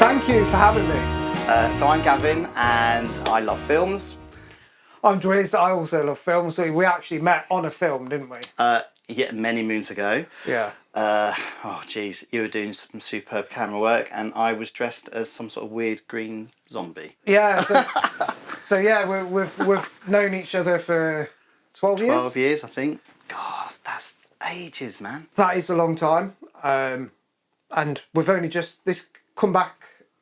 Thank you for having me. So I'm Gavin and I love films. I'm dwyz. I also love films. We actually met on a film, didn't we? Yeah, many moons ago. Yeah. Oh geez, you were doing some superb camera work and I was dressed as some sort of weird green zombie. Yeah. So yeah, we've known each other for 12 years. 12 years, I think. God, that's ages, man. That is a long time. And we've only just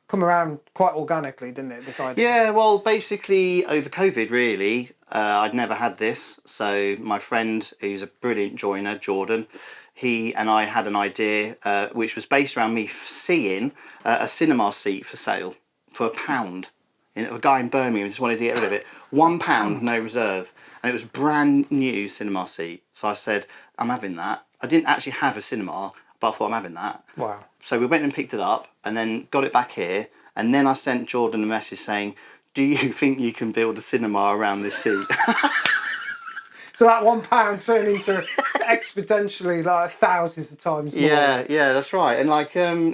come around quite organically, didn't it? This idea. Yeah, well, basically over COVID, really. I'd never had this, so my friend, who's a brilliant joiner, Jordan, he and I had an idea which was based around me seeing a cinema seat for sale for £1. A guy in Birmingham just wanted to get rid of it. £1, no reserve, and it was a brand new cinema seat. So I said, I'm having that. I didn't actually have a cinema, but I thought I'm having that. Wow. So we went and picked it up and then got it back here. And then I sent Jordan a message saying, do you think you can build a cinema around this seat? So that £1 turned into exponentially like thousands of times more. Yeah, that's right. And like, I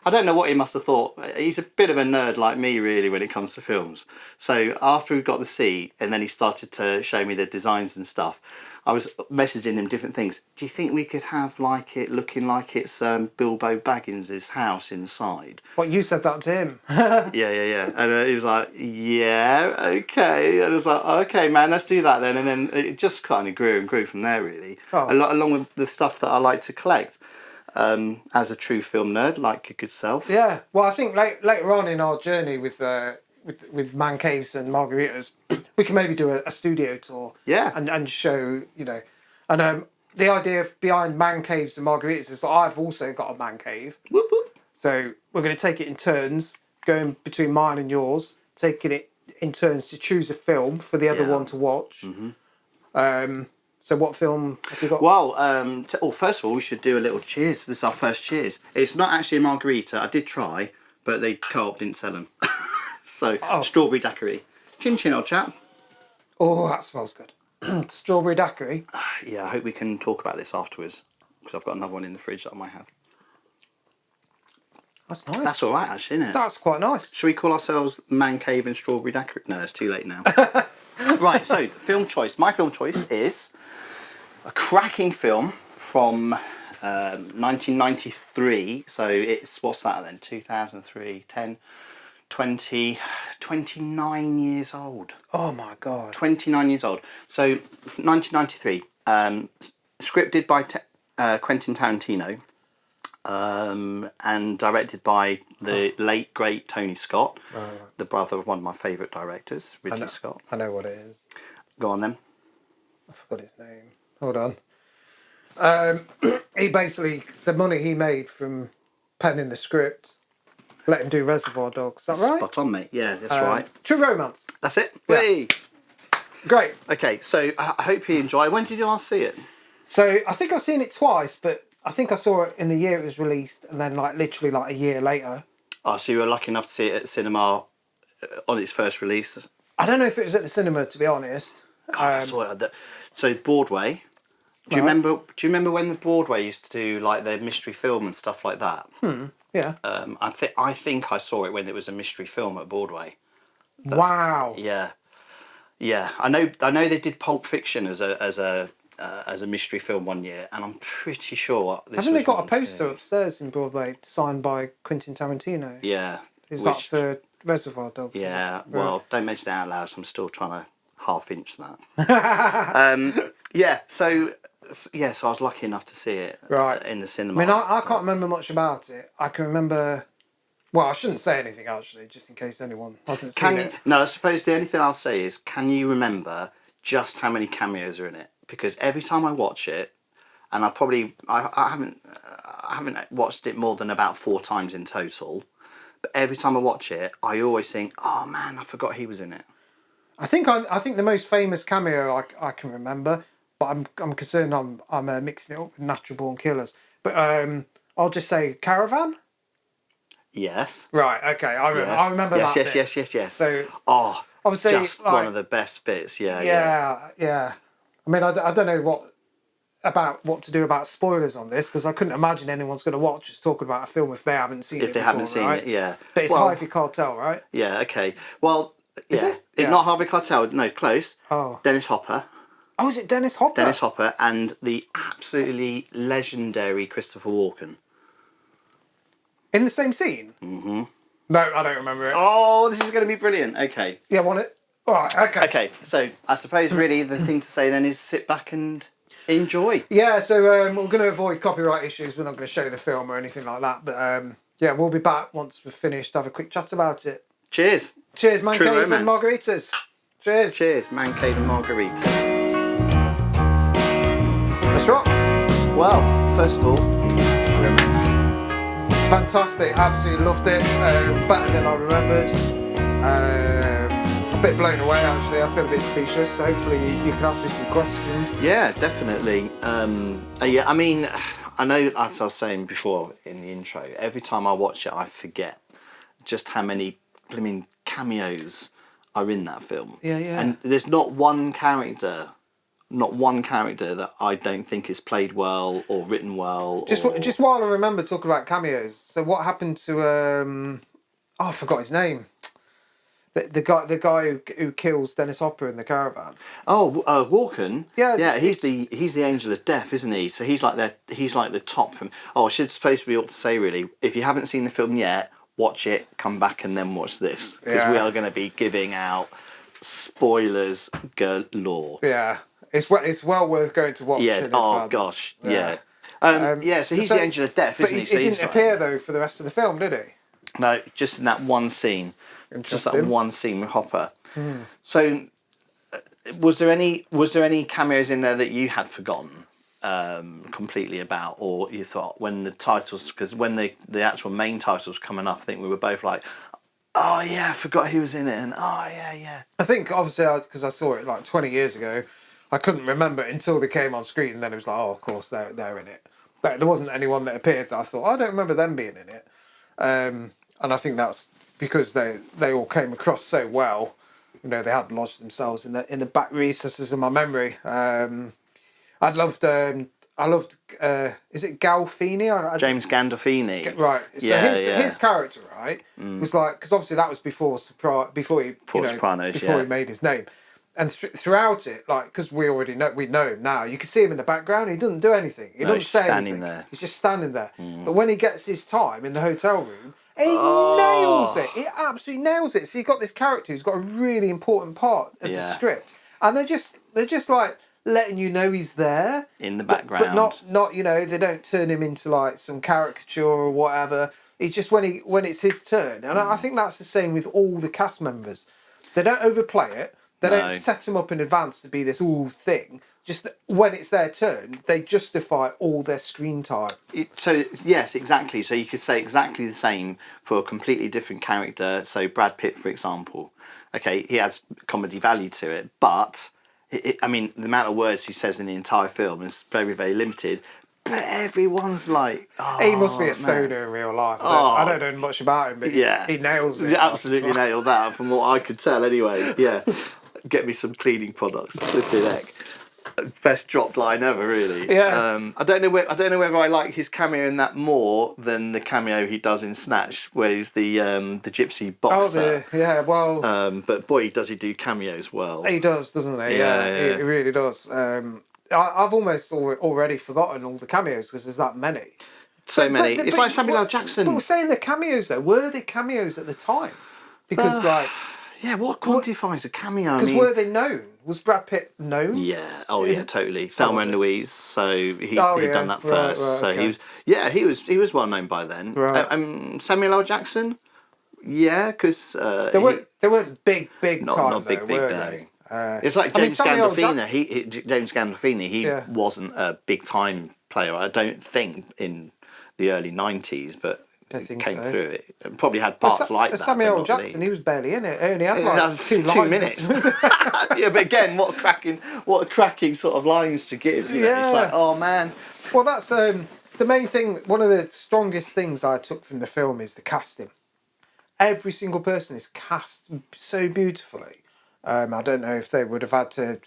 don't know what he must have thought. He's a bit of a nerd like me, really, when it comes to films. So after we got the seat and then he started to show me the designs and stuff, I was messaging him different things. Do you think we could have like it looking like it's Bilbo Baggins' house inside? What, you said that to him? Yeah. And he was like, yeah, okay. And I was like, okay, man, let's do that then. And then it just kind of grew and grew from there, really. Oh. Along with the stuff that I like to collect as a true film nerd, like your good self. Yeah. Well, I think later on in our journey with man caves and margaritas, we can maybe do a studio tour. Yeah. And show, you know, and the idea behind man caves and margaritas is that I've also got a man cave. Whoop, whoop. So we're going to take it in turns, going between mine and yours, taking it in turns to choose a film for the other one to watch. Mm-hmm. So what film have you got? Well, first of all, we should do a little cheers. This is our first cheers. It's not actually a margarita. I did try, but the co-op didn't sell them. So, strawberry daiquiri. Chin chin, old chap. Oh, that smells good. Strawberry daiquiri. Yeah, I hope we can talk about this afterwards, because I've got another one in the fridge that I might have. That's nice. That's all right, actually, isn't it? That's quite nice. Should we call ourselves Man Cave and Strawberry Daiquiri? No, it's too late now. Right, so the film choice. My film choice is a cracking film from 1993. So it's, what's that then? 2003, 10... 29 years old. Oh my God. 29 years old. So 1993, scripted by Quentin Tarantino and directed by the late great Tony Scott, the brother of one of my favourite directors, Ridley Scott. I know what it is. Go on then. I forgot his name. Hold on. He basically, the money he made from penning the script, let him do Reservoir Dogs. Is that right? Spot on, mate. Yeah, that's right. True Romance. That's it. Yes. Hey. Great. Okay, so I hope you enjoy. When did you last see it? So I think I've seen it twice, but I think I saw it in the year it was released, and then literally a year later. Oh, so you were lucky enough to see it at cinema on its first release? I don't know if it was at the cinema, to be honest. God, I saw it. So Broadway. Do you remember? Do you remember when the Broadway used to do like their mystery film and stuff like that? Yeah. I think I saw it when it was a mystery film at Broadway. Wow. Yeah. I know they did Pulp Fiction as a mystery film one year, and I'm pretty sure. Haven't they got a poster upstairs in Broadway signed by Quentin Tarantino? Yeah. Is that for Reservoir Dogs? Yeah. Well, don't mention it out loud. So I'm still trying to half-inch that. Yeah. So I was lucky enough to see it in the cinema. I mean, I can't remember much about it. I can remember... Well, I shouldn't say anything, actually, just in case anyone hasn't seen it. No, I suppose the only thing I'll say is, can you remember just how many cameos are in it? Because every time I watch it, and I haven't watched it more than about 4 times in total, but every time I watch it, I always think, oh man, I forgot he was in it. I think the most famous cameo I can remember, but I'm concerned I'm mixing it up with Natural Born Killers. But I'll just say Caravan. Yes. Right. Okay. I remember that. Yes. So. Obviously, just like, one of the best bits. Yeah. I mean, I don't know what about what to do about spoilers on this because I couldn't imagine anyone's going to watch us talking about a film if they haven't seen it before. If they haven't seen right? it, yeah. But it's Harvey Keitel, right? Yeah, okay. Well, Is yeah. it? It's Yeah. not Harvey Keitel, no, close. Oh. Dennis Hopper. Oh, is it Dennis Hopper? Dennis Hopper and the absolutely legendary Christopher Walken. In the same scene? Mm-hmm. No, I don't remember it. Oh, this is going to be brilliant. Okay. Yeah, want it? All right, okay. Okay, so I suppose really the thing to say then is sit back and enjoy. Yeah, so we're going to avoid copyright issues. We're not going to show the film or anything like that. But yeah, we'll be back once we've finished. Have a quick chat about it. Cheers. Cheers, Man True Cave and romance. Margaritas. Cheers. Cheers, Man Cave and Margaritas. Let's rock. Well, first of all, romance. Fantastic. Absolutely loved it. Better than I remembered. A bit blown away, actually. I feel a bit speechless. So hopefully you can ask me some questions. Yeah, definitely. Yeah, I mean, I know, as I was saying before in the intro, every time I watch it, I forget just how many blimmin' cameos are in that film. Yeah. And there's not one character that I don't think is played well or written well. Just while I remember talking about cameos, so what happened to I forgot his name. The guy who kills Dennis Hopper in the caravan. Oh, Walken. Yeah, he's the angel of death, isn't he? So he's like the top. Oh, I should supposed to be able to say really. If you haven't seen the film yet, watch it, come back, and then watch this because we are going to be giving out spoilers galore. Yeah, it's well worth going to watch. Yeah. Oh gosh. Yeah. So he's the angel of death, isn't he? But he didn't appear though for the rest of the film, did he? No, just in that one scene. Just that one scene with Hopper. So, was there any cameos in there that you had forgotten completely about, or you thought when the titles, because when the actual main title was coming up, I think we were both like, oh yeah, I forgot he was in it, and oh yeah. I think obviously because I saw it like 20 years ago, I couldn't remember it until they came on screen, and then it was like, oh, of course they're in it. But there wasn't anyone that appeared that I thought, I don't remember them being in it, and I think that's because they all came across so well. You know, they had lodged themselves in the back recesses of my memory. I loved is it Gandolfini? James Gandolfini. Right. So his character, right, was like, because obviously that was before Sopranos, he made his name. And throughout it, like, because we know him now, you can see him in the background. He doesn't do anything. He doesn't say anything. There. He's just standing there. But when he gets his time in the hotel room, he nails it. He absolutely nails it. So you've got this character who's got a really important part of the script, and they're just like letting you know he's there in the background, but not they don't turn him into like some caricature or whatever. It's just when it's his turn, and I think that's the same with all the cast members. They don't overplay it. They don't set them up in advance to be this all thing. Just when it's their turn, they justify all their screen time. So, yes, exactly. So you could say exactly the same for a completely different character. So Brad Pitt, for example. Okay, he has comedy value to it, but, I mean, the amount of words he says in the entire film is very, very limited. But everyone's like, he must be a stoner in real life. I don't know much about him, but he nails it. He absolutely nailed that, from what I could tell anyway. Yeah. Get me some cleaning products. Flipping heck. Best dropped line ever, really. Yeah. I don't know whether I like his cameo in that more than the cameo he does in Snatch, where he's the gypsy boxer. But boy, does he do cameos well. He does, doesn't he? Yeah. He really does. I've almost already forgotten all the cameos because there's that many. So many. It's like Samuel L. Jackson. But we're saying the cameos though. Were they cameos at the time? Because yeah, what quantifies a cameo? Because were they known? Was Brad Pitt known? Yeah. Oh yeah, totally. Thelma and Louise. So he'd done that first. Right, so okay. he was well known by then. Right. Samuel L. Jackson. Yeah, because they weren't big not big no. It's like James Gandolfini. James Gandolfini. He wasn't a big time player. I don't think in the early '90s, but. Came through it. And probably had parts like that. Samuel L. Jackson, he was barely in it. He only had like 2 minutes. Yeah, but again, what a cracking sort of lines to give. You know? It's like, oh man. Well, that's the main thing. One of the strongest things I took from the film is the casting. Every single person is cast so beautifully. I don't know if they would have had to,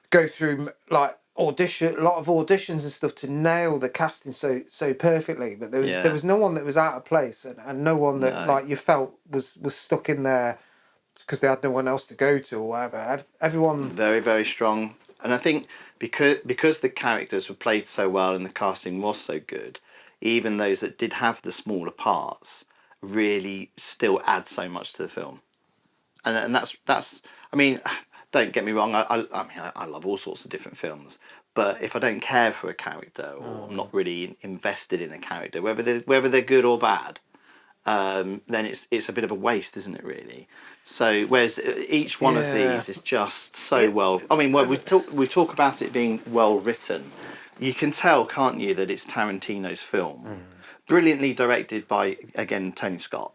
go through like a lot of auditions and stuff to nail the casting so perfectly, but there was no one that was out of place, and no one that like you felt was stuck in there because they had no one else to go to or whatever. Everyone very, very strong, and I think because the characters were played so well and the casting was so good, even those that did have the smaller parts really still add so much to the film, and that's I mean. Don't get me wrong. I mean, I love all sorts of different films, but if I don't care for a character or I'm not really invested in a character, whether they're good or bad, then it's a bit of a waste, isn't it? Really. So whereas each one of these is just so well. I mean, we talk about it being well written. You can tell, can't you, that it's Tarantino's film, brilliantly directed by again Tony Scott.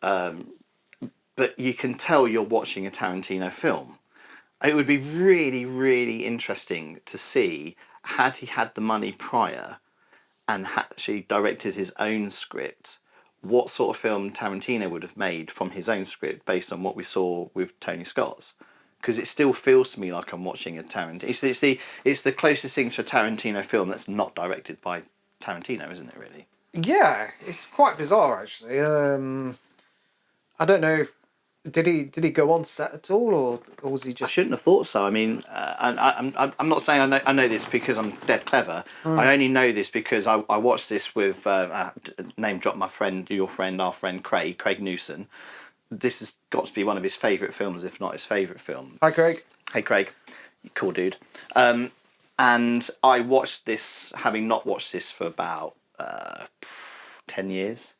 But you can tell you're watching a Tarantino film. It would be really, really interesting to see, had he had the money prior and actually directed his own script, what sort of film Tarantino would have made from his own script based on what we saw with Tony Scott's. Because it still feels to me like I'm watching a Tarantino. It's the closest thing to a Tarantino film that's not directed by Tarantino, isn't it, really? Yeah, it's quite bizarre, actually. I don't know. Did he go on set at all, or was he just? I shouldn't have thought so. I mean, I'm not saying I know this because I'm dead clever. I only know this because I watched this with name drop your friend, our friend Craig Newson. This has got to be one of his favourite films, if not his favourite film. Hi, Craig. Hey, Craig. Cool dude. And I watched this, having not watched this for about 10 years,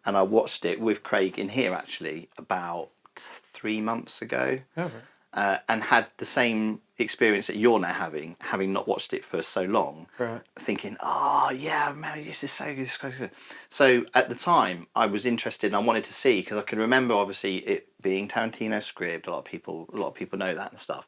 and I watched it with Craig in here actually about 3 months ago, and had the same experience that you're now having not watched it for so long, thinking, oh yeah, man, this is so good. So at the time I was interested and I wanted to see, because I can remember obviously it being Tarantino's script, a lot of people know that and stuff,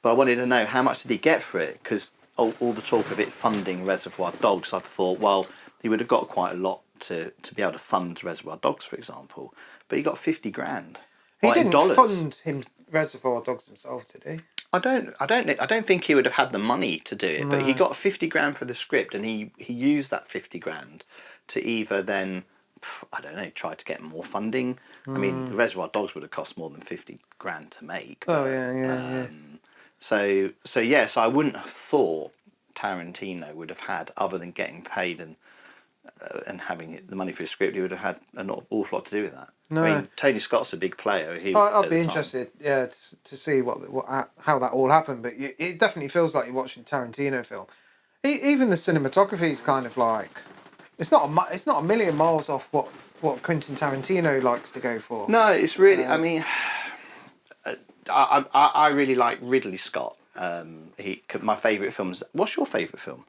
but I wanted to know how much did he get for it, because all the talk of it funding Reservoir Dogs, I thought, well, he would have got quite a lot to be able to fund Reservoir Dogs, for example, but he got 50 grand. He didn't fund him Reservoir Dogs himself, did he? I don't think he would have had the money to do it, but he got 50 grand for the script, and he used that 50 grand to either then, I don't know, try to get more funding. I mean, the Reservoir Dogs would have cost more than 50 grand to make. Oh, yeah. So I wouldn't have thought Tarantino would have had, other than getting paid and having the money for his script, he would have had an awful lot to do with that. No. I mean, Tony Scott's a big player. I'd be interested, to see how that all happened. But it definitely feels like you're watching a Tarantino film. Even the cinematography is kind of like, it's not a million miles off what Quentin Tarantino likes to go for. No, it's really. I mean, I really like Ridley Scott. My favourite films. What's your favourite film?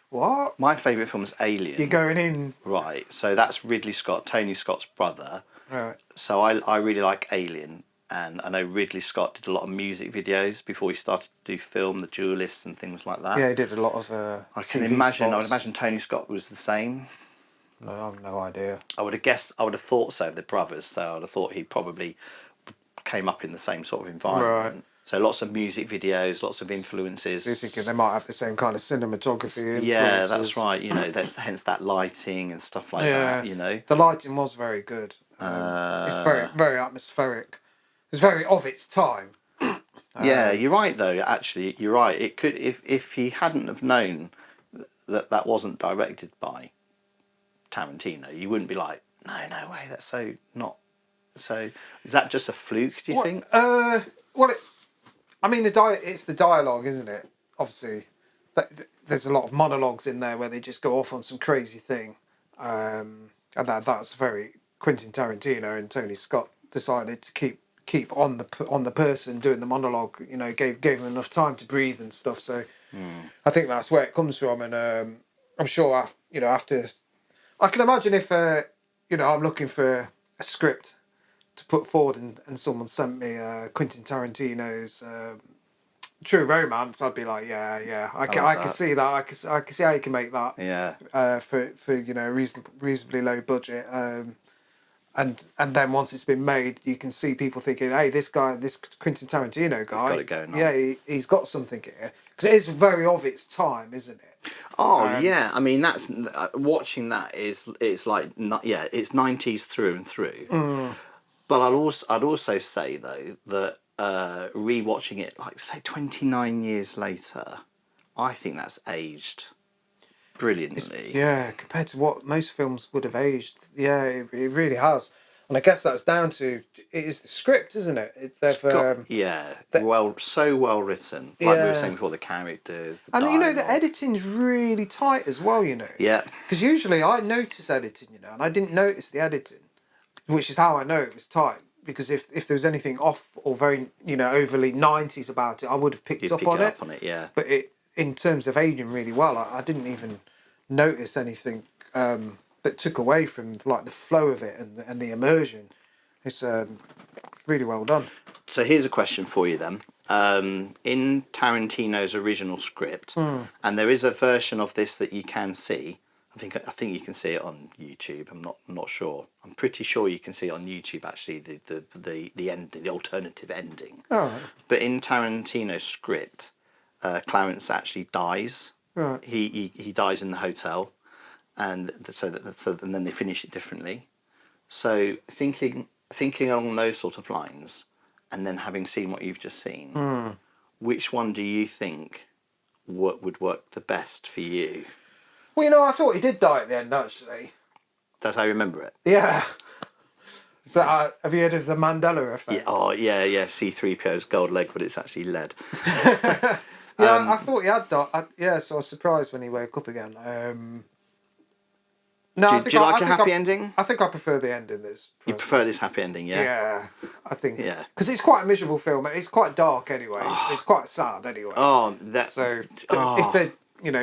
What? My favourite film is Alien. You're going in. Right, so that's Ridley Scott, Tony Scott's brother. Right. So I really like Alien, and I know Ridley Scott did a lot of music videos before he started to do film, The Duelists and things like that. Yeah, he did a lot of I can imagine. I would imagine Tony Scott was the same. No, I have no idea. I would have thought so, the brothers, so I would have thought he probably came up in the same sort of environment. Right. So lots of music videos, lots of influences. So you're thinking they might have the same kind of cinematography influences. Yeah, that's right. You know, hence that lighting and stuff like that. You know, the lighting was very good. It's very, very atmospheric. It's very of its time. Yeah, you're right though. Actually, you're right. It could, if he hadn't have known that wasn't directed by Tarantino, you wouldn't be like, no way, that's so not. So is that just a fluke? Do you think? I mean, it's the dialogue, isn't it? Obviously, there's a lot of monologues in there where they just go off on some crazy thing, and that's very Quentin Tarantino, and Tony Scott decided to keep on the person doing the monologue. You know, gave him enough time to breathe and stuff. So I think that's where it comes from, and I'm sure after I can imagine if I'm looking for a script to put forward and someone sent me Quentin Tarantino's True Romance, I'd be like, I can see that. I can see how you can make that. Yeah. For reasonably low budget. and then once it's been made, you can see people thinking, hey, this Quentin Tarantino guy, got it going on. yeah, he's got something here, because it is very of its time, isn't it? Oh yeah, I mean that's watching that it's like it's 90s through and through. But I'd also say though that rewatching it like say 29 years later, I think that's aged brilliantly. Yeah, compared to what most films would have aged, yeah, it really has. And I guess that's down to it is the script, isn't it? So well written. Like we were saying before, the characters, the and dialogue. the editing's really tight as well. Yeah. Because usually I notice editing, and I didn't notice the editing, which is how I know it was tight. Because if there was anything off or very overly 90s about it, I would have picked up on it. Yeah. But in terms of aging really well, I didn't even notice anything that took away from like the flow of it and the immersion. It's really well done. So here's a question for you then. In Tarantino's original script, and there is a version of this that you can see. I think you can see it on YouTube. I'm not sure. I'm pretty sure you can see it on YouTube actually. The end, the alternative ending. Oh, right. But in Tarantino's script, Clarence actually dies. Right. He dies in the hotel, and so then they finish it differently. So thinking along those sort of lines, and then having seen what you've just seen, which one do you think would work the best for you? Well, I thought he did die at the end, actually. That's how I remember it. Yeah. So, have you heard of the Mandela effect? Yeah. Oh, yeah. C-3PO's gold leg, but it's actually lead. I thought he had died. So I was surprised when he woke up again. No, do you like a happy ending? I think I prefer the ending. You prefer this happy ending, yeah? Yeah, I think. Yeah. Because it's quite a miserable film. It's quite dark anyway. Oh. It's quite sad anyway. Oh, if they,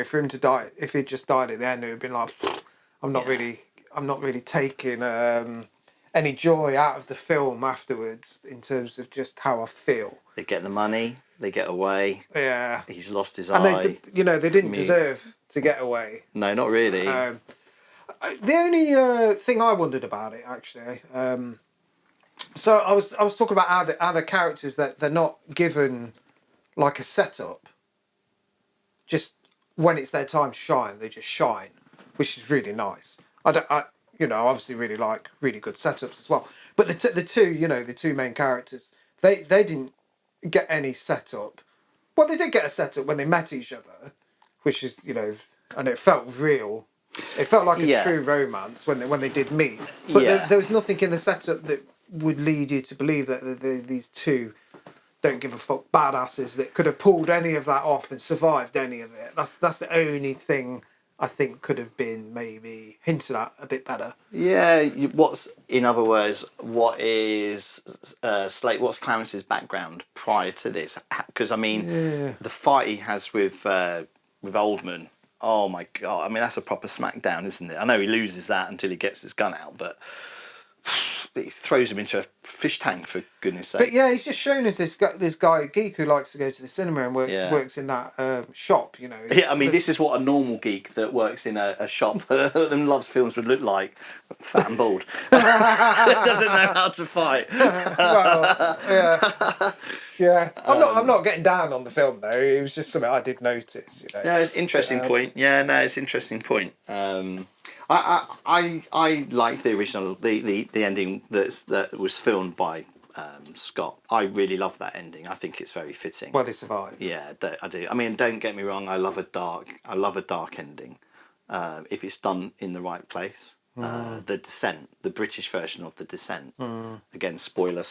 for him to die, if he just died at the end, it would have been like, I'm not really taking any joy out of the film afterwards in terms of just how I feel. They get the money. They get away. Yeah. He's lost his eye. And they didn't deserve to get away. No, not really. The only thing I wondered about it actually, so I was talking about how the characters that they're not given like a setup. Just when it's their time to shine, they just shine, which is really nice. I obviously really like really good setups as well. But the two main characters, they didn't get any setup. Well, they did get a setup when they met each other, which is and it felt real. It felt like a true romance when they did meet. But there was nothing in the setup that would lead you to believe that these two don't give a fuck badasses that could have pulled any of that off and survived any of it. That's the only thing I think could have been maybe hinted at a bit better. Yeah, in other words, what's Clarence's background prior to this? Because the fight he has with Oldman. Oh my God! I mean, that's a proper smackdown, isn't it? I know he loses that until he gets his gun out, but he throws him into a fish tank for goodness sake. But yeah, he's just shown us this guy geek who likes to go to the cinema and works in that shop. Yeah, I mean, this is what a normal geek that works in a shop and loves films would look like: fat and bald, doesn't know how to fight. Well, yeah. I'm not getting down on the film though. It was just something I did notice. Yeah, it's an interesting point. Yeah, no, it's an interesting point. I like the original, the ending that was filmed by Scott. I really love that ending. I think it's very fitting. Well, they survived. Yeah, I do. I mean, don't get me wrong. I love a dark ending, if it's done in the right place. The Descent, the British version of The Descent. Again, spoiler.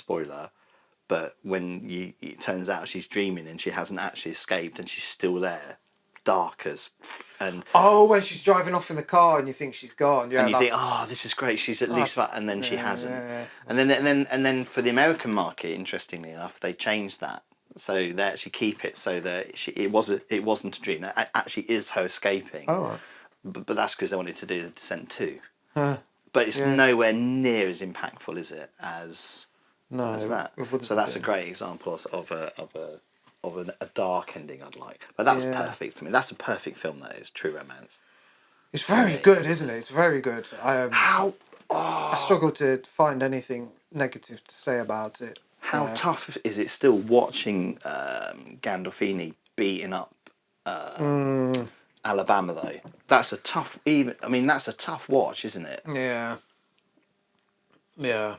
But when it turns out she's dreaming and she hasn't actually escaped and she's still there. Dark as and when she's driving off in the car and you think she's gone, and you think, this is great, she's at least that, and then she hasn't. Yeah. And then for the American market, interestingly enough, they changed that, so they actually keep it so that it wasn't a dream. That actually is her escaping. Oh, right. But that's because they wanted to do The Descent 2. But it's nowhere near as impactful, is it, as that? So that's a great example of a dark ending I'd like. But that was perfect for me. That's a perfect film, that is. True romance. It's very good, isn't it? It's very good. I struggle to find anything negative to say about it. How tough is it still watching Gandolfini beating up Alabama though? That's a tough. That's a tough watch, isn't it? Yeah. Yeah.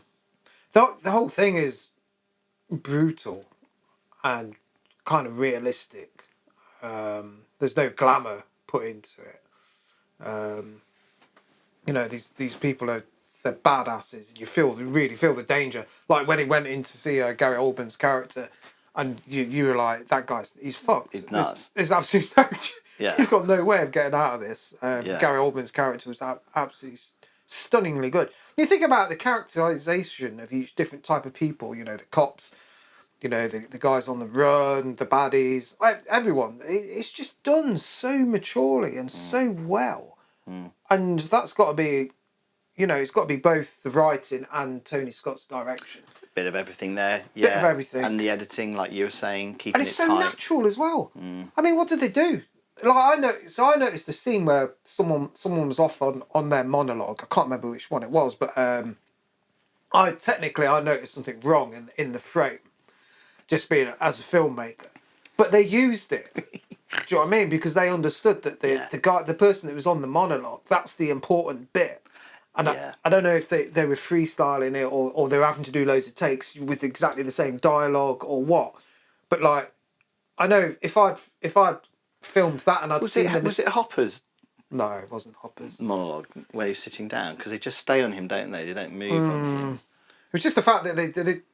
The whole thing is brutal and kind of realistic. There's no glamour put into it. These people they're badasses, and you really feel the danger. Like when he went in to see Gary Oldman's character, and you were like, that he's fucked. He's nuts. There's absolutely no. Yeah. He's got no way of getting out of this. Gary Oldman's character was absolutely stunningly good. You think about the characterization of each different type of people. The cops. The guys on the run, the baddies, everyone. It's just done so maturely and so well. And that's got to be, it's got to be both the writing and Tony Scott's direction. Bit of everything there, yeah. Bit of everything. And the editing, like you were saying, keeping it tight. And it's so natural as well. I mean, what did they do? Like I noticed the scene where someone was off on their monologue. I can't remember which one it was, but I noticed something wrong in the frame. Just being as a filmmaker, but they used it. Do you know what I mean? Because they understood that the person that was on the monologue, that's the important bit. And I don't know if they were freestyling it or they were having to do loads of takes with exactly the same dialogue or what. But like, I know if I'd filmed that and I'd seen them. Was it Hopper's? No, it wasn't Hopper's monologue where he's sitting down, because they just stay on him, don't they? They don't move on him. It was just the fact that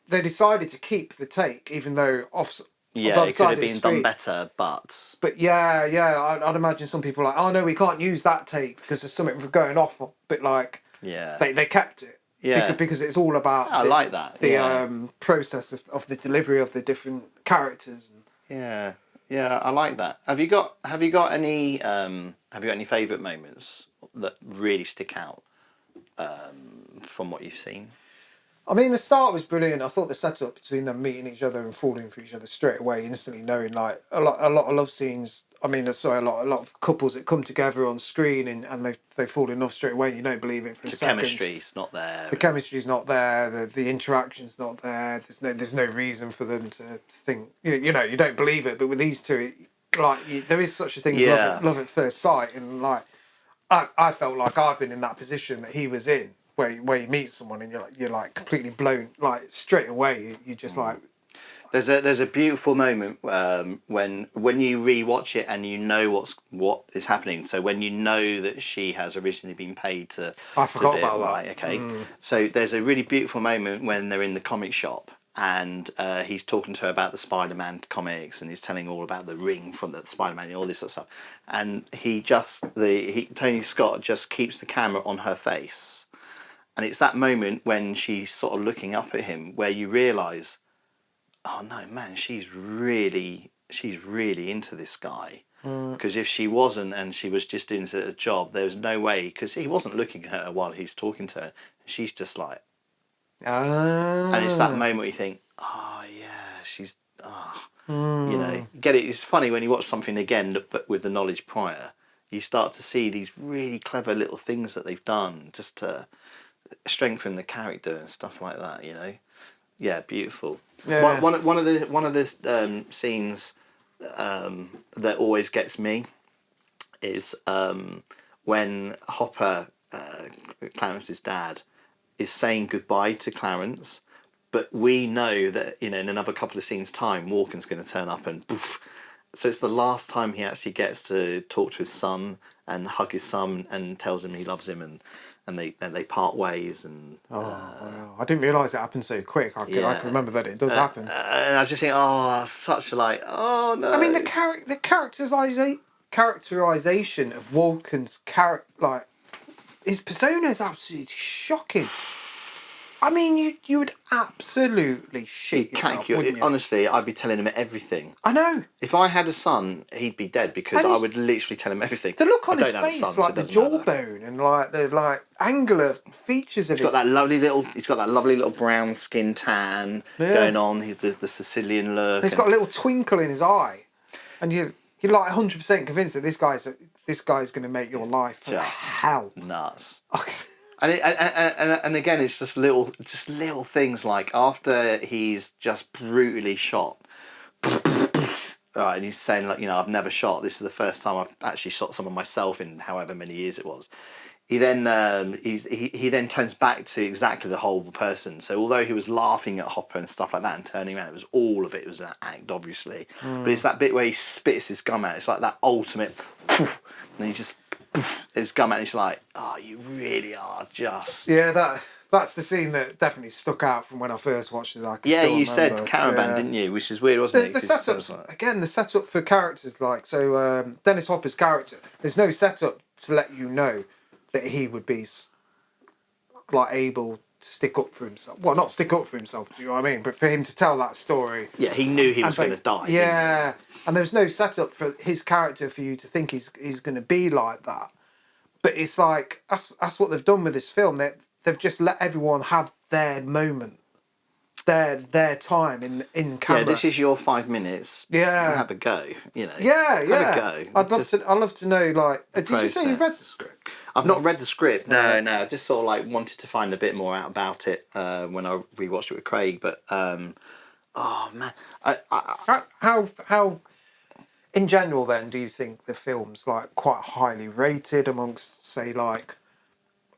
they decided to keep the take, even though it could have been done better, but... But I'd imagine some people are like, oh no, we can't use that take because there's something going off, but like... Yeah. They kept it. Yeah. Because it's all about... I like that. The process of the delivery of the different characters. Yeah, I like that. Have you got any favourite moments that really stick out from what you've seen? I mean, the start was brilliant. I thought the setup between them meeting each other and falling for each other straight away, instantly knowing like a lot of love scenes. I mean, a lot of couples that come together on screen and they fall in love straight away. And you don't believe it for a second. The chemistry's not there. The chemistry's not there. The interaction's not there. There's no reason for them to think. You don't believe it. But with these two, there is such a thing as love at first sight, and like I felt like I've been in that position that he was in. Where you meet someone and you're like completely blown, like straight away you just like. There's a beautiful moment when you rewatch it and you know what is happening. So when you know that she has originally been paid to. I forgot about that. Right, okay. So there's a really beautiful moment when they're in the comic shop and he's talking to her about the Spider-Man comics and he's telling all about the ring from the Spider-Man and all this sort of stuff. And Tony Scott just keeps the camera on her face. And it's that moment when she's sort of looking up at him where you realise, oh no, man, she's really into this guy. Because if she wasn't and she was just doing a job, there's no way, because he wasn't looking at her while he's talking to her. She's just like... And it's that moment where you think, oh yeah, she's... get it. It's funny when you watch something again, but with the knowledge prior, you start to see these really clever little things that they've done just to... strengthen the character and stuff like that, Yeah, beautiful. Yeah. One of the scenes that always gets me is when Hopper, Clarence's dad, is saying goodbye to Clarence, but we know that in another couple of scenes' time, Walken's going to turn up and poof. So it's the last time he actually gets to talk to his son and hug his son and tells him he loves him and they part ways and wow. I didn't realise it happened so quick. I can remember that it does happen. And I just think, such like, oh no. I mean, the characterization of Walken's character, like his persona, is absolutely shocking. I mean, you would absolutely shit yourself, wouldn't you? Honestly, I'd be telling him everything. I know. If I had a son, he'd be dead because I would literally tell him everything. The look on his face, like the jawbone and like the angular features of He's got that lovely little brown skin tan going on. He's the Sicilian look. He's got a little twinkle in his eye, and you're like 100% convinced that this guy's going to make your life just hell. Nuts. And again, it's just little things like after he's just brutally shot. Right, and he's saying like, I've never shot. This is the first time I've actually shot someone myself in however many years it was. He then he then turns back to exactly the whole person. So although he was laughing at Hopper and stuff like that and turning around, it was an act, obviously. But it's that bit where he spits his gum out. It's like that ultimate, poof, and he just his gum out. And it's like, oh, you really are just. Yeah, that's the scene that definitely stuck out from when I first watched it. You said Caravan, didn't you? Which is weird, wasn't it? The setup again. The setup for characters like Dennis Hopper's character. There's no setup to let you know that he would be like able to stick up for himself. Well, not stick up for himself, do you know what I mean? But for him to tell that story. Yeah, he knew he was going to die. Yeah, and there's no setup for his character for you to think he's going to be like that. But it's like that's what they've done with this film. They've just let everyone have their moment, their time in camera. Yeah, this is your 5 minutes. Yeah, have a go. Yeah. Have a go. I'd love to know. Like, did you say you've read the script? I've not read the script. No. I just sort of like wanted to find a bit more out about it when I rewatched it with Craig. But oh man, how in general then do you think the film's like quite highly rated amongst say like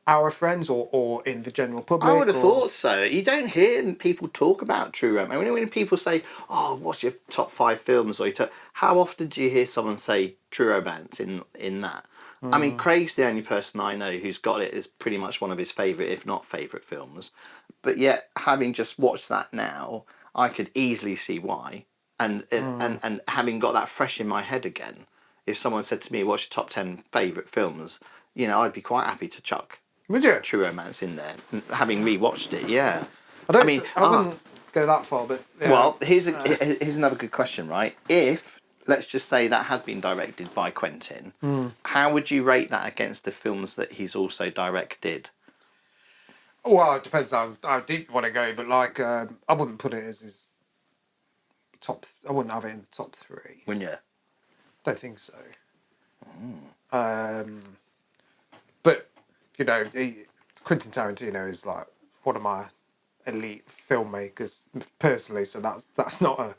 our friends or in the general public? I would have thought so. You don't hear people talk about true romance. I mean, when people say, "Oh, what's your top 5 films?" or how often do you hear someone say true romance in that? I mean, Craig's the only person I know who's got it as pretty much one of his favourite, if not favourite, films. But yet, having just watched that now, I could easily see why. And having got that fresh in my head again, if someone said to me, "What's your top 10 favourite films?" I'd be quite happy to chuck. Would you? True Romance in there, having rewatched it, yeah. I wouldn't go that far, but yeah. Well, here's another good question, right? If let's just say that had been directed by Quentin, how would you rate that against the films that he's also directed? Well, it depends how deep you want to go, but like I wouldn't put it as his top. I wouldn't have it in the top 3. Wouldn't you? Don't think so. But Quentin Tarantino is like one of my elite filmmakers personally, so that's not a,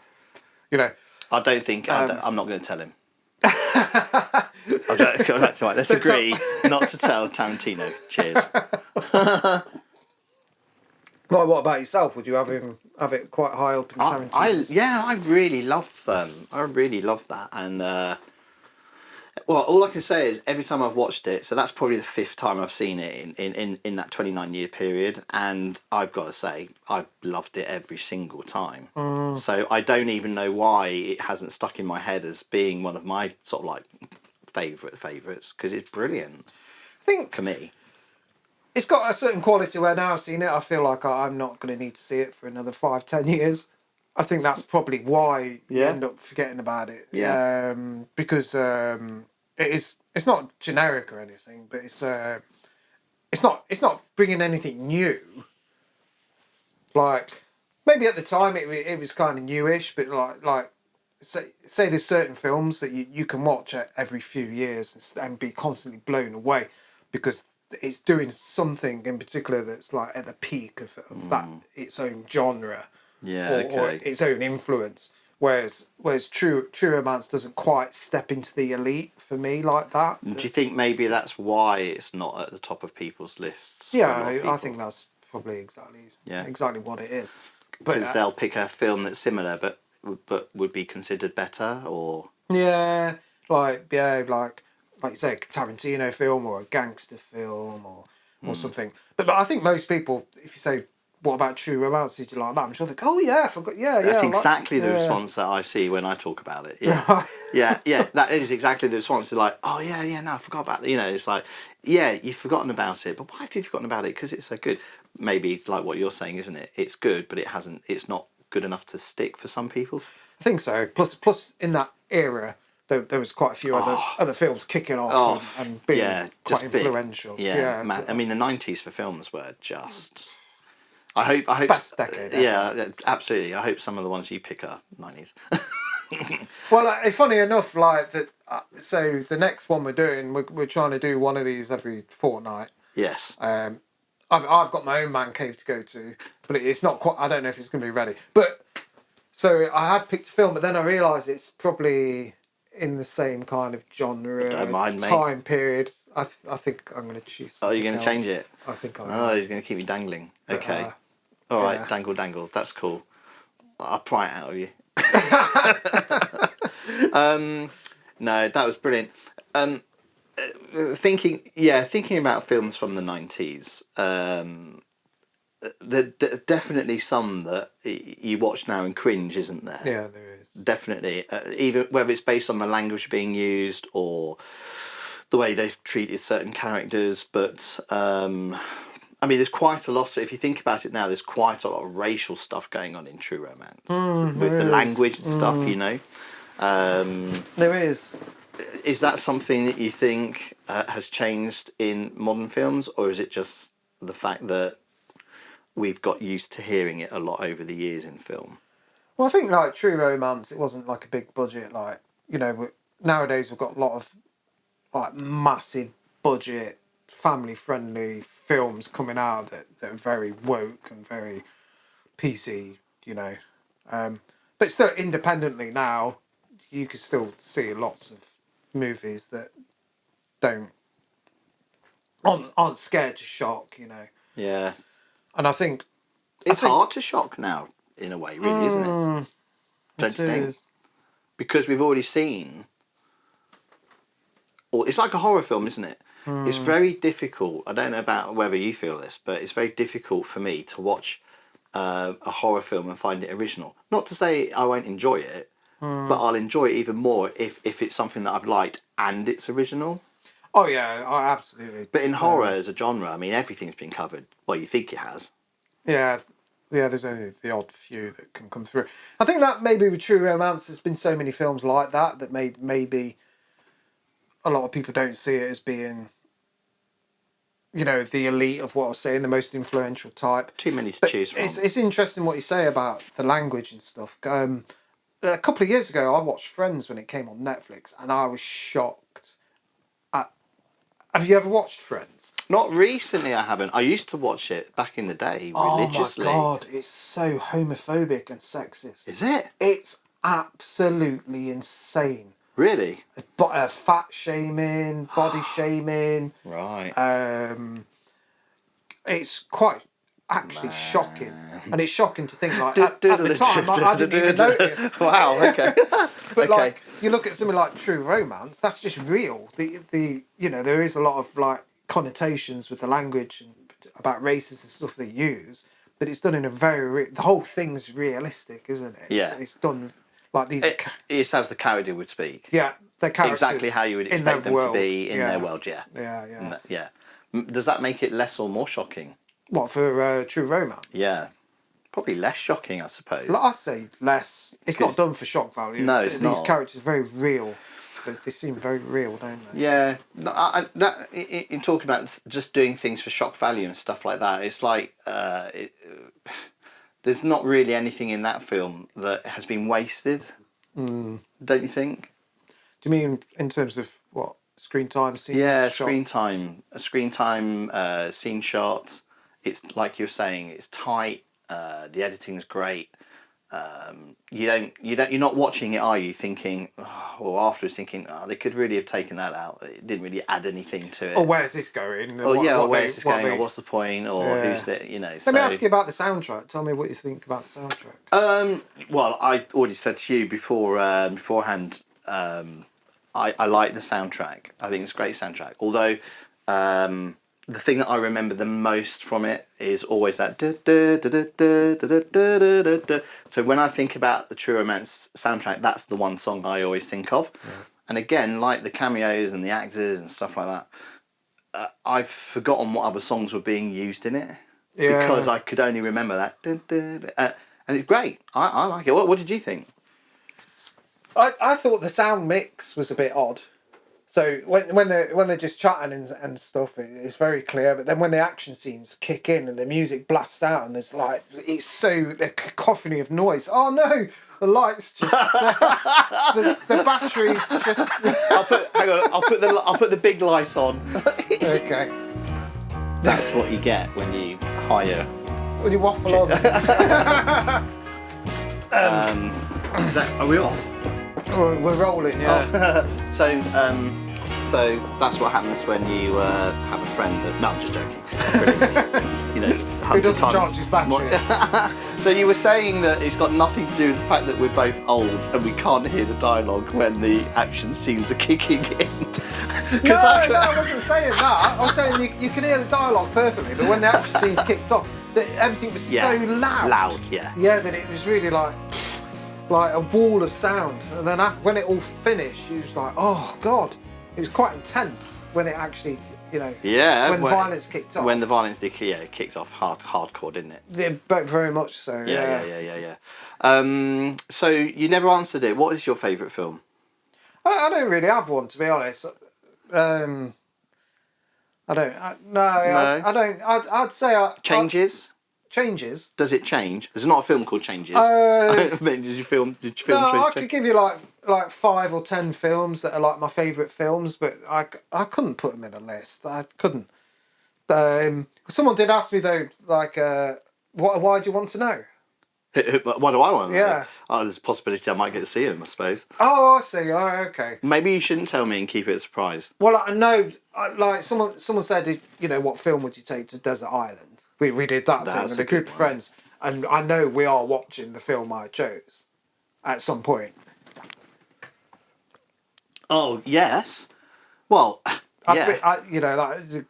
I don't think I'm not going to tell him. Right, let's agree not to tell Tarantino. Cheers. Like, what about yourself? Would you have it quite high up in Tarantino's? I really love that, and well, all I can say is every time I've watched it, so that's probably the 5th time I've seen it in that 29-year period, and I've got to say I've loved it every single time. So I don't even know why it hasn't stuck in my head as being one of my sort of like favourites, because it's brilliant. I think for me, it's got a certain quality where now I've seen it, I feel like I'm not going to need to see it for another 5-10 years. I think that's probably why you end up forgetting about it. Yeah. Because it's not generic or anything, but it's not bringing anything new. Like maybe at the time it was kind of newish, but like say there's certain films that you can watch every few years and be constantly blown away because it's doing something in particular that's like at the peak of that its own genre. Or its own influence, whereas true romance doesn't quite step into the elite for me like that. Do you think maybe that's why it's not at the top of people's lists? Yeah, I think that's probably exactly what it is. Because they'll pick a film that's similar, but would be considered better, or like you say, a Tarantino film or a gangster film or something. But I think most people, if you say, "What about true romance? Did you like that?" I'm sure they go, "Oh yeah, I forgot." Yeah, that's exactly the response that I see when I talk about it. Yeah, right. yeah. That is exactly the response. They're like, "Oh yeah, no, I forgot about that." It's like, yeah, you've forgotten about it, but why have you forgotten about it? Because it's so good. Maybe it's like what you're saying, isn't it? It's good, but it's not good enough to stick for some people. I think so. Plus, in that era, there was quite a few other films kicking off and being quite influential. Big. Yeah, man. I mean, the 90s for films were just. I hope best decade. Yeah, absolutely. I hope some of the ones you pick are 90s. Well, funny enough, like that. So the next one we're doing, we're trying to do one of these every fortnight. Yes. I've got my own man cave to go to, but it's not quite. I don't know if it's going to be ready. But so I had picked a film, but then I realised it's probably in the same kind of genre, Don't mind, mate. time period. I think I'm going to choose. Oh, you're going to change it? I think I will. Oh, he's going to keep me dangling. Okay. All right, dangle. That's cool. I'll pry it out of you. No, that was brilliant. Thinking about films from the 90s, there's definitely some that you watch now and cringe, isn't there? Yeah, there is. Definitely. Even whether it's based on the language being used or the way they've treated certain characters. But, I mean, there's quite a lot. If you think about it now, there's quite a lot of racial stuff going on in True Romance. With the language and stuff, you know. There is. Is that something that you think has changed in modern films, or is it just the fact that we've got used to hearing it a lot over the years in film? Well, I think like True Romance, it wasn't like a big budget. Like, you know, nowadays we've got a lot of like massive budget, family friendly films coming out that are very woke and very PC. You know, but still independently now, you can still see lots of movies that aren't scared to shock, you know. Yeah. And I think it's hard to shock now in a way, really, isn't it? Don't you think? Because we've already seen, or it's like a horror film, isn't it? It's very difficult. I don't know about whether you feel this, but it's very difficult for me to watch a horror film and find it original. Not to say I won't enjoy it, but I'll enjoy it even more if it's something that I've liked and it's original. Oh yeah, absolutely. But in horror as a genre, I mean, everything's been covered. Well, you think it has. Yeah, there's only the odd few that can come through. I think that maybe with True Romance, there's been so many films like that maybe a lot of people don't see it as being, you know, the elite of what I was saying, the most influential type. Too many to choose from. It's interesting what you say about the language and stuff. A couple of years ago, I watched Friends when it came on Netflix, and I was shocked. Have you ever watched Friends? Not recently, I haven't. I used to watch it back in the day religiously. Oh my God, it's so homophobic and sexist. Is it? It's absolutely insane. Really? Fat shaming, body shaming. Right. It's quite actually shocking. And it's shocking to think like at the time I didn't even notice. Wow, okay. But like you look at something like True Romance, that's just real. The you know, there is a lot of like connotations with the language and about races and stuff they use, but it's done in a very the whole thing's realistic, isn't it? Yeah. It's done like these. It's as the character would speak. Yeah, their characters exactly how you would expect them to be in their world. Yeah. Yeah. Does that make it less or more shocking? What, for True Romance? Yeah. Probably less shocking, I suppose. I say less. It's not done for shock value. No, it's not. These characters are very real. They seem very real, don't they? Yeah. In talking about just doing things for shock value and stuff like that, it's like there's not really anything in that film that has been wasted. Don't you think? Do you mean in terms of what? Screen time, scenes, screen time, scene shots. It's like you're saying, it's tight. The editing's great. You're not watching it, are you? Thinking, or afterwards thinking, they could really have taken that out. It didn't really add anything to it. Or where's this going? Or where's this going? Or what's the point? Or who's the Let me ask you about the soundtrack. Tell me what you think about the soundtrack. Well, I already said to you beforehand. I like the soundtrack. I think it's a great soundtrack. Although the thing that I remember the most from it is always that. So when I think about the True Romance soundtrack, that's the one song I always think of. Yeah. And again, like the cameos and the actors and stuff like that, I've forgotten what other songs were being used in it because I could only remember that. And it's great. I like it. What did you think? I thought the sound mix was a bit odd. So when they're just chatting and stuff, it's very clear. But then when the action scenes kick in and the music blasts out and there's like the cacophony of noise. Oh no, the lights just the batteries just. I'll put the big light on. Okay. That's what you get when you hire. When you waffle on. Are we off? We're rolling, yeah. So that's what happens when you have a friend that. No, I'm just joking. You know, Who doesn't charge his batteries? So you were saying that it's got nothing to do with the fact that we're both old and we can't hear the dialogue when the action scenes are kicking in. No, I wasn't saying that. I was saying you can hear the dialogue perfectly, but when the action scenes kicked off, everything was so loud. Loud, yeah. Yeah, that it was really like a wall of sound. And then when it all finished, you was like, oh God. It was quite intense when it actually, you know, when the violence kicked off. When the violence kicked off hardcore, didn't it? Yeah, very much so. Yeah. So you never answered it. What is your favourite film? I don't really have one, to be honest. I don't. I don't. I'd say Changes. Changes. Does it change? There's not a film called Changes. Did you film? No, I could give you like 5 or 10 films that are like my favourite films, but I couldn't put them in a list. I couldn't. Someone did ask me though, like, why do you want to know? What do I want to know? Yeah. Oh, there's a possibility I might get to see him, I suppose. Oh, I see. Oh, okay. Maybe you shouldn't tell me and keep it a surprise. Well, I know. Like someone said, you know, what film would you take to Desert Island? We did that thing with a group of friends, and I know we are watching the film I chose at some point. Oh yes. Well, yeah. You know, that is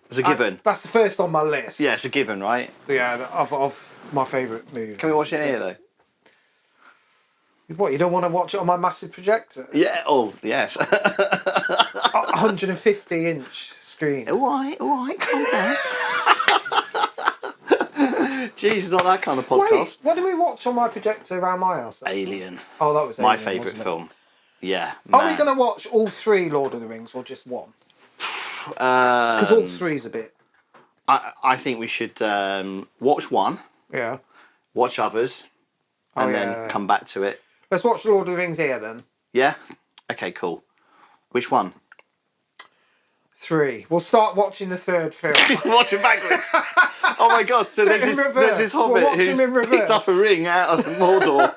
it's a given. That's the first on my list. Yeah, it's a given, right? Yeah, of my favourite movies. Can we watch it here though? What, you don't want to watch it on my massive projector? Yeah. Oh yes. 150-inch screen. All right, calm down. Jeez, it's not that kind of podcast. Wait, what did we watch on my projector around my house? Alien. Oh, that was my Alien, favourite film. Yeah. Are we going to watch all 3 Lord of the Rings or just one? Because all 3's a bit. I think we should watch one. Yeah. Watch others, and then come back to it. Let's watch Lord of the Rings here then. Yeah. Okay. Cool. Which one? 3. We'll start watching the 3rd film. Watching backwards. Oh my God! So there's this hobbit who's picked up a ring out of Mordor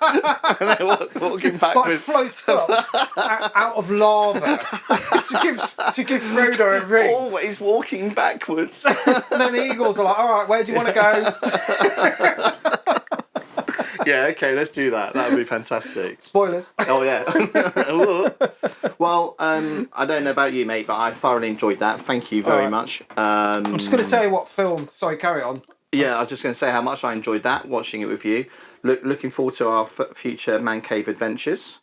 and then walking backwards. Like floats up out of lava to give Frodo a ring. Always walking backwards. And then the eagles are like, "All right, where do you want to go?" Yeah, okay, let's do that. That would be fantastic. Spoilers. Oh yeah. Well, I don't know about you, mate, but I thoroughly enjoyed that. Thank you very much. I'm just going to tell you what film. Sorry, carry on. Yeah, I was just going to say how much I enjoyed that, watching it with you. Looking forward to our future Man Cave adventures.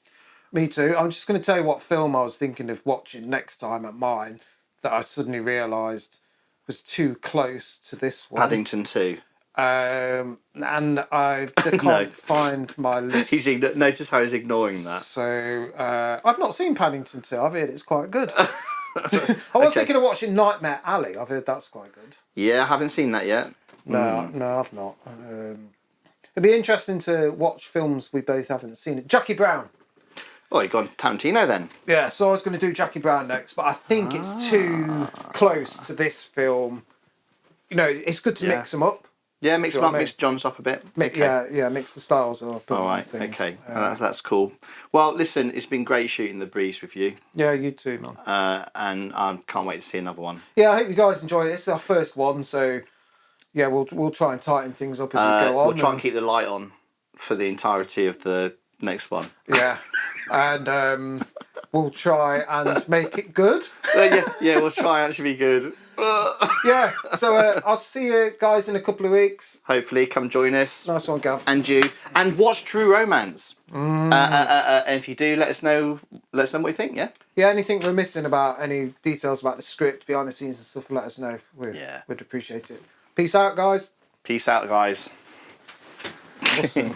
Me too. I'm just going to tell you what film I was thinking of watching next time at mine that I suddenly realised was too close to this one. Paddington 2. And I can't find my list. Notice how he's ignoring that. So I've not seen Paddington 2. I've heard it's quite good. I was thinking of watching Nightmare Alley. I've heard that's quite good. Yeah, I haven't seen that yet. No, I've not. It'd be interesting to watch films we both haven't seen. Jackie Brown. Oh, you've gone Tarantino then. Yeah, so I was going to do Jackie Brown next, but I think it's too close to this film. You know, it's good to mix them up. Yeah, mix them up, mix John's up a bit. Yeah, mix the styles up. All right, okay, that's cool. Well, listen, it's been great shooting The Breeze with you. Yeah, you too, man. And I can't wait to see another one. Yeah, I hope you guys enjoy it. This is our first one, so yeah, we'll try and tighten things up as we go on. We'll try and keep the light on for the entirety of the next one. Yeah, and we'll try and make it good. Yeah, we'll try and actually be good. Yeah, so I'll see you guys in a couple of weeks. Hopefully, come join us. Nice one, Gav. And you. And watch True Romance. And if you do, let us know what you think, yeah? Yeah, anything we're missing about, any details about the script, behind the scenes and stuff, let us know. We'd appreciate it. Peace out, guys. Peace out, guys. Awesome.